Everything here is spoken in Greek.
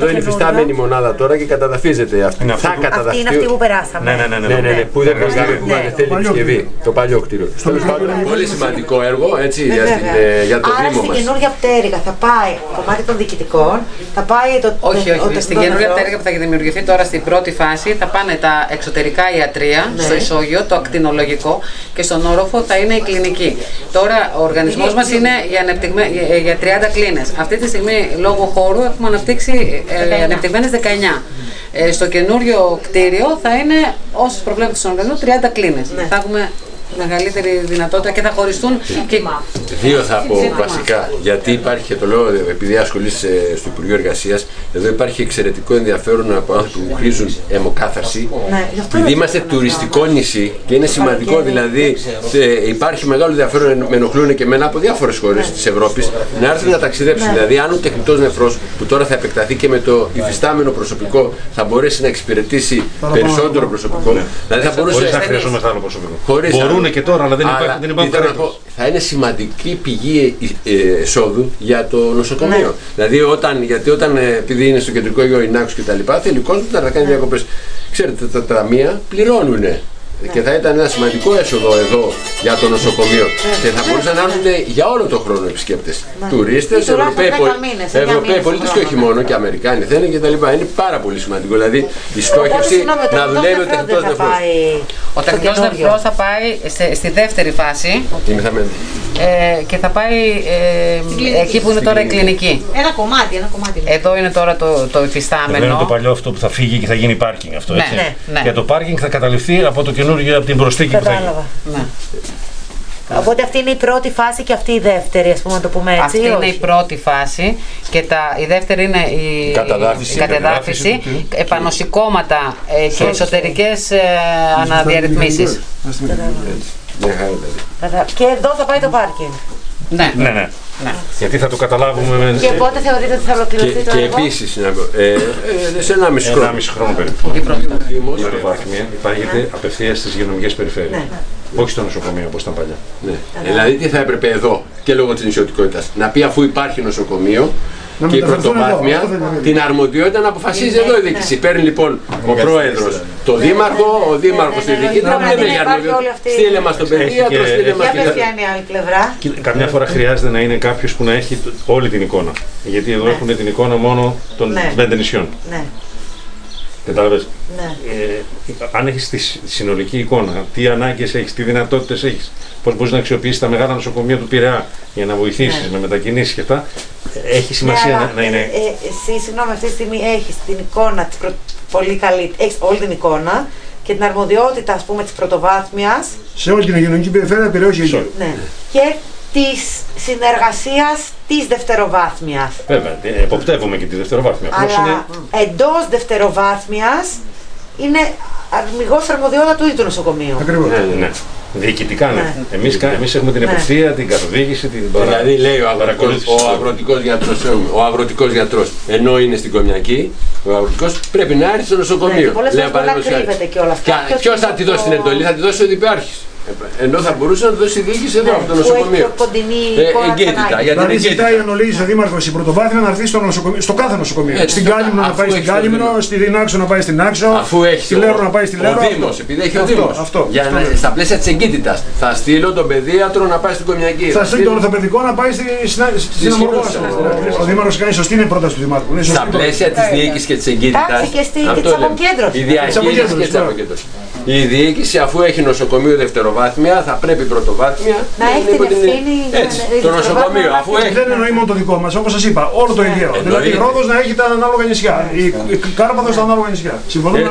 Εδώ είναι υφιστάμενη μονάδα τώρα και καταδαφίζεται αυτή. Θα καταδαφεί. Αυτή είναι αυτή που περάσαμε. Ναι. Που δεν θέλει επισκευή. Το παλιό κτίριο. Πολύ σημαντικό έργο έτσι για το Δήμο μας. Στην καινούργια πτέρυγα θα πάει κομμάτι των διοικητικών, θα πάει το. Όχι. Στην καινούργια πτέρυγα που θα δημιουργηθεί τώρα στην πρώτη φάση θα πάνε τα εξωτερικά ιατρεία, στο ισόγειο, το ακτινολογικό και στον όροφο θα είναι η κλινική. Τώρα ο οργανισμός μας είναι για 30 κλίνες. Αυτή τη στιγμή λόγω χώρου έχουμε αναπτύξει ανεπτυγμένες 19. Στο καινούριο κτίριο θα είναι, όσους προβλέπουν στον οργανισμό, 30 κλίνες. Θα έχουμε μεγαλύτερη δυνατότητα και θα χωριστούν. Δύο θα πω βασικά, γιατί υπάρχει και το λέω επειδή ασχολείσαι στο Υπουργείο Εργασίας, εδώ υπάρχει εξαιρετικό ενδιαφέρον από άνθρωποι που χρήζουν αιμοκάθαρση. Επειδή είμαστε τουριστικό νησί και είναι σημαντικό, δηλαδή υπάρχει μεγάλο ενδιαφέρον, με ενοχλούν και εμένα από διάφορες χώρες της Ευρώπης, να έρθουν να ταξιδέψουν. Δηλαδή, αν ο τεχνητός νεφρός που τώρα θα επεκταθεί και με το υφιστάμενο προσωπικό θα μπορέσει να εξυπηρετήσει περισσότερο προσωπικό. Δηλαδή, θα μπορούσε να χρειάζεται μεγάλο προσωπικό. Και τώρα, αλλά δεν υπάρχουν περίπτωση. Θα είναι σημαντική πηγή εσόδου για το νοσοκομείο. Δηλαδή, επειδή είναι στο κεντρικό Αιγαίο Ινάκους και τα λοιπά, θέλει κόσμο να κάνει διακοπές. Ξέρετε, τα ταμεία πληρώνουν. Και θα ήταν ένα σημαντικό έσοδο εδώ για το νοσοκομείο. Και θα μπορούσαν να έρθουν για όλο τον χρόνο επισκέπτες. Τουρίστες, Ευρωπαίοι πολίτες και όχι μόνο, και Αμερικάνοι θα είναι και τα λοιπά. Είναι πάρα πολύ σημαντικό. Δηλαδή η στόχευση να δουλεύει ο τεχνητός νεφρός. Ο τεχνητός νεφρός θα πάει στη δεύτερη φάση και θα πάει εκεί που είναι τώρα η κλινική. Ένα κομμάτι. Εδώ είναι τώρα το υφιστάμενο. Είναι το παλιό αυτό που θα φύγει και θα γίνει πάρκινγκ αυτό, έτσι. Και το πάρκινγκ θα καταληφθεί από το καινούργιο, από την προσθήκη που θα γίνει. Οπότε αυτή είναι η πρώτη φάση και αυτή η δεύτερη, ας πούμε, να το πούμε έτσι. Αυτή είναι η πρώτη φάση και η δεύτερη είναι η κατεδάφιση, επανοσηκώματα και εσωτερικές αναδιαρρυθμίσεις. Και εδώ θα πάει το πάρκινγκ. Ναι. Γιατί θα το καταλάβουμε. Και πότε θεωρείτε ότι θα ολοκληρωθεί το έργο? Και επίσης, σε 1,5 χρόνο περίπου. Η πρωτοβάθμια υπάγεται απευθείας στις υγειονομικές περιφέρειες. Όχι στο νοσοκομείο όπως ήταν παλιά. Δηλαδή, τι θα έπρεπε εδώ και λόγω της νησιωτικότητας να πει, αφού υπάρχει νοσοκομείο και η πρωτοβάθμια, την αρμοδιότητα να αποφασίζει εδώ η διοίκηση. Παίρνει λοιπόν ο πρόεδρος το δήμαρχο, ο δήμαρχος τη διοικήτρια, που δεν έχει αρμοδιότητα. Στείλε μας τον παιδίατρο, στείλε μας. Για ποια είναι η άλλη πλευρά. Καμιά φορά χρειάζεται να είναι κάποιος που να έχει όλη την εικόνα. Γιατί εδώ έχουν την εικόνα μόνο των 5 νησιών. Κατάλαβες. Αν έχεις τη συνολική εικόνα, τι ανάγκες έχεις, τι δυνατότητες έχεις, πώς μπορείς να αξιοποιήσεις τα μεγάλα νοσοκομεία του Πειραιά για να βοηθήσεις με μετακινήσεις και αυτά, έχει σημασία να είναι. Εσύ, συγγνώμη, αυτή τη στιγμή έχεις την εικόνα πολύ καλή, έχεις όλη την εικόνα και την αρμοδιότητα, ας πούμε, της πρωτοβάθμιας. Σε όλη την υγειονομική περιφέρεια περιοχή. Και της συνεργασίας της δευτεροβάθμιας. Βέβαια, εποπτεύουμε και τη δευτεροβάθμια. Αλλά εντός δευτεροβάθμιας είναι αμιγώς αρμοδιότητα του ίδιου του νοσοκομείου. Ακριβώς. Ναι. Διοικητικά, ναι. Εμείς έχουμε την εποπτεία, την καθοδήγηση, την παρακολούθηση. Δηλαδή, λέει ο αγροτικός γιατρός, ενώ είναι στην Κομιακή, ο αγροτικός πρέπει να έρθει στο νοσοκομείο. Πολλές φορές μπορεί να κρύβεται κιόλας. Ποιος θα τη δώσει την εντολή, θα τη δώσει ο διπάρχης. Ενώ θα μπορούσε να το δώσει η διοίκηση εδώ από το νοσοκομείο. Εγκαίτητα. Δηλαδή ζητάει εν ολίγης ο δήμαρχος η πρωτοβάθμια να έρθει στο κάθε νοσοκομείο. Στην Κάλυμνο να πάει στην Κάλυμνο, στην Άξο να πάει στην Άξο, στη Λέρο να πάει στη Λέρο. Ο Δήμος, επειδή έχει ο Δήμος. Στα πλαίσια της εγκύτητας. Θα στείλω τον παιδίατρο να πάει στην Κομιακή. Θα στείλω τον ορθοπαιδικό να πάει στην Αμοργώση. Ο δήμαρχος κάνει σωστή είναι η πρόταση του δημάρχου. Στα πλαίσια της διοίκησης και της εγκύτητας. Και της αποκέντρωσης. Η διοίκηση, αφού έχει νοσοκομείο δευτεροβάθμια, θα πρέπει πρωτοβάθμια να έχει την ευθύνη. Το νοσοκομείο, αφού έχει. Δεν εννοεί μόνο το δικό μας, όπως σας είπα, όλο το Αιγαίο. Δηλαδή η Ρόδος να έχει τα ανάλογα νησιά, η Κάρπαθος τα ανάλογα νησιά. Συμφωνούμε.